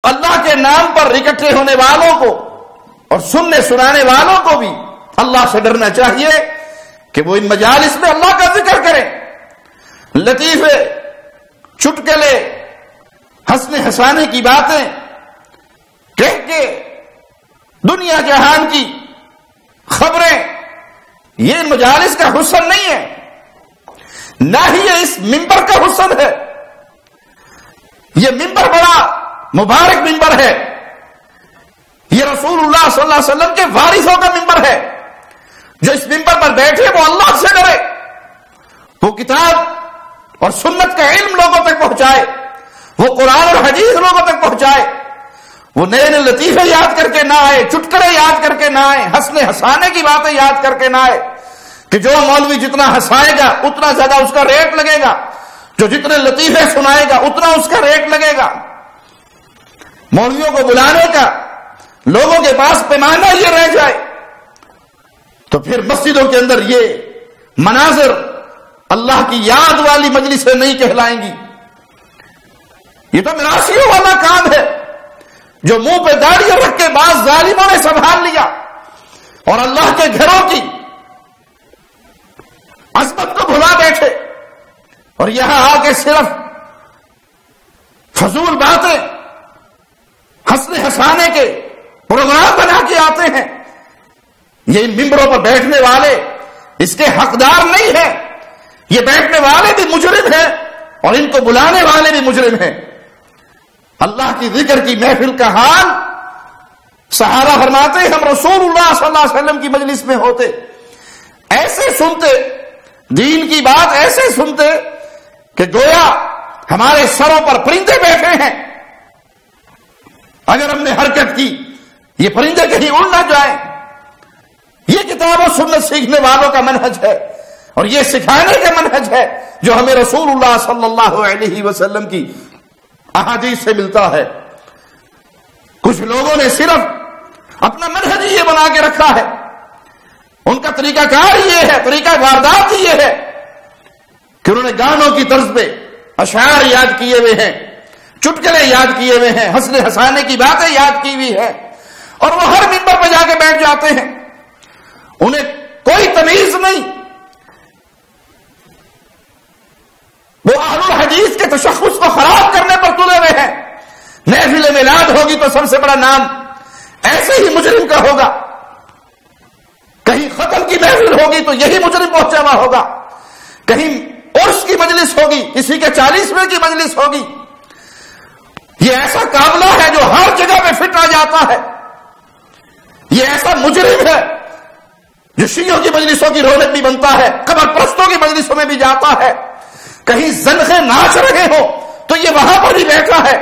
اللہ کے نام پر اکٹھے ہونے والوں کو اور سننے سنانے والوں کو بھی اللہ سے ڈرنا چاہیے کہ وہ ان مجالس میں اللہ کا ذکر کریں، لطیفے، چٹکلے، ہنسنے ہنسانے کی باتیں کہہ کے دنیا جہان کی خبریں، یہ ان مجالس کا حسن نہیں ہے، نہ ہی یہ اس منبر کا حسن ہے۔ یہ منبر بڑا مبارک منبر ہے، یہ رسول اللہ صلی اللہ علیہ وسلم کے وارثوں کا منبر ہے۔ جو اس منبر پر بیٹھے وہ اللہ سے ڈرے، وہ کتاب اور سنت کا علم لوگوں تک پہنچائے، وہ قرآن اور حدیث لوگوں تک پہنچائے، وہ نئے نئے لطیفے یاد کر کے نہ آئے، چٹکلے یاد کر کے نہ آئے، ہنسنے ہنسانے کی باتیں یاد کر کے نہ آئے کہ جو مولوی جتنا ہنسائے گا اتنا زیادہ اس کا ریٹ لگے گا، جو جتنے لطیفے سنائے گا اتنا اس کا ریٹ لگے گا۔ مولویوں کو بلانے کا لوگوں کے پاس پیمانہ یہ رہ جائے تو پھر مسجدوں کے اندر یہ مناظر اللہ کی یاد والی مجلسیں نہیں کہلائیں گی۔ یہ تو مراسیوں والا کام ہے جو منہ پہ داڑھی رکھ کے بعض ظالموں نے سنبھال لیا اور اللہ کے گھروں کی عظمت کو بھلا بیٹھے اور یہاں آ کے صرف فضول باتیں، ہنسنے ہنسانے کے پروگرام بنا کے آتے ہیں۔ یہ ان ممبروں پر بیٹھنے والے اس کے حقدار نہیں ہیں، یہ بیٹھنے والے بھی مجرم ہیں اور ان کو بلانے والے بھی مجرم ہیں۔ اللہ کی ذکر کی محفل کا حال صحابہ فرماتے ہیں ہم رسول اللہ صلی اللہ علیہ وسلم کی مجلس میں ہوتے، ایسے سنتے، دین کی بات ایسے سنتے کہ گویا ہمارے سروں پر پرندے بیٹھے ہیں۔ اگر ہم نے حرکت کی یہ پرندے کہیں اڑ نہ جائیں۔ یہ کتاب و سنت سیکھنے والوں کا منہج ہے اور یہ سکھانے کا منہج ہے جو ہمیں رسول اللہ صلی اللہ علیہ وسلم کی احادیث سے ملتا ہے۔ کچھ لوگوں نے صرف اپنا منہج یہ بنا کے رکھا ہے، ان کا طریقہ کار یہ ہے، طریقہ واردات یہ ہے کہ انہوں نے گانوں کی طرز پہ اشعار یاد کیے ہوئے ہیں، چٹکلے یاد کیے ہوئے ہیں، ہنسنے ہنسانے کی باتیں یاد کی ہوئی ہے اور وہ ہر منبر پہ جا کے بیٹھ جاتے ہیں۔ انہیں کوئی تمیز نہیں، وہ اہل الحدیث کے تشخص کو خراب کرنے پر تلے ہوئے ہیں۔ محفل میلاد ہوگی تو سب سے بڑا نام ایسے ہی مجرم کا ہوگا، کہیں ختم کی محفل ہوگی تو یہی مجرم پہنچا ہوا ہوگا، کہیں عرس کی مجلس ہوگی، کسی کے 40ویں کی مجلس ہوگی۔ یہ ایسا قابلہ ہے جو ہر جگہ پہ فٹ آ جاتا ہے، یہ ایسا مجرم ہے جو شیعوں کی مجلسوں کی رونق بھی بنتا ہے، قبر پرستوں کی مجلسوں میں بھی جاتا ہے، کہیں زنخیں ناچ رہے ہو تو یہ وہاں پر بھی بیٹھا ہے،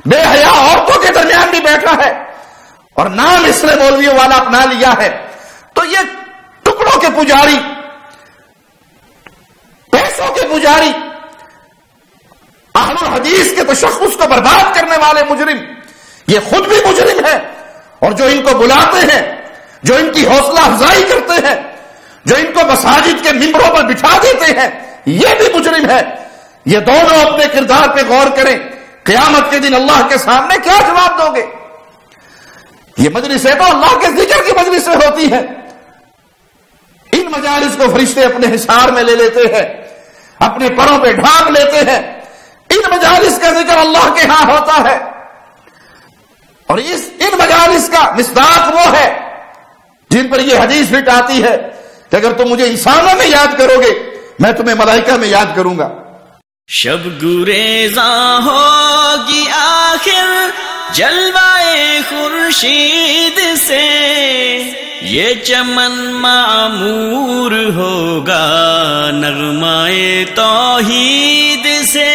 بے حیا عورتوں کے درمیان بھی بیٹھا ہے اور نام اس نے مولویوں والا اپنا لیا ہے۔ تو یہ ٹکڑوں کے پجاری، پیسوں کے پجاری، اہل الحدیث کے تشخص کو برباد کرنے والے مجرم یہ خود بھی مجرم ہے اور جو ان کو بلاتے ہیں، جو ان کی حوصلہ افزائی کرتے ہیں، جو ان کو مساجد کے ممبروں پر بٹھا دیتے ہیں، یہ بھی مجرم ہے۔ یہ دونوں اپنے کردار پہ غور کریں، قیامت کے دن اللہ کے سامنے کیا جواب دو گے؟ یہ مجلسیں تو اللہ کے ذکر کی مجلسیں ہوتی ہیں، ان مجالس کو فرشتے اپنے حصار میں لے لیتے ہیں، اپنے پروں پہ ڈھانپ لیتے ہیں۔ ان مجالس کا ذکر اللہ کے ہاں ہوتا ہے اور ان مجالس کا مصداق وہ ہے جن پر یہ حدیث فٹ آتی ہے کہ اگر تم مجھے انسانوں میں یاد کرو گے میں تمہیں ملائکہ میں یاد کروں گا۔ شب گریزاں ہوگی آخر جلوائے خورشید سے، یہ چمن معمور ہوگا نغمائے توحید سے۔